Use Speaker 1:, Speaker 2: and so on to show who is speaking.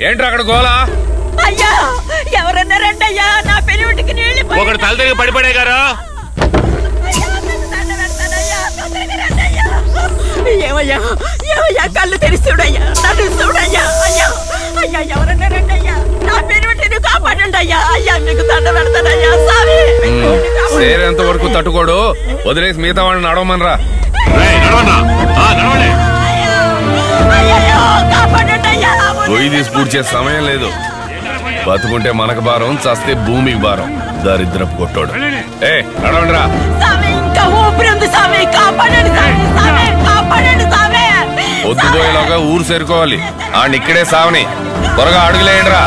Speaker 1: ఏంట్రా అక్కడ గోలా?
Speaker 2: అయ్యా ఎవరన్నారండి అయ్యా? నా పెళ్లికి నీళ్ళు
Speaker 1: ఒకటి తల తిరిగి పడిపడే గారు.
Speaker 2: ఏమయ్యా ఏమయ్యా కళ్ళు తెరిచి చూడయ్యా, నన్ను చూడయ్యా. అయ్యా అయ్యా ఎవరన్నారండి అయ్యా? నా పెళ్లిని కాపాడండి అయ్యా. అయ్యా మీకు దండ పెడతానయ్యా.
Speaker 1: సేరేంత వరకు తట్టుకోడు, వదిలేసి మిగతా వాడిని నడవమనరా. పొయ్యి తీసి పూడ్చే సమయం లేదు. బతుకుంటే మనకు భారం, చస్తే భూమికి భారం. దరిద్రపు కొట్టోడు. ఏ నడవండిరా. పొద్దుపోయేలాగా ఊరు చేరుకోవాలి. ఆడిని ఇక్కడే సావని త్వరగా అడుగులేయండిరా.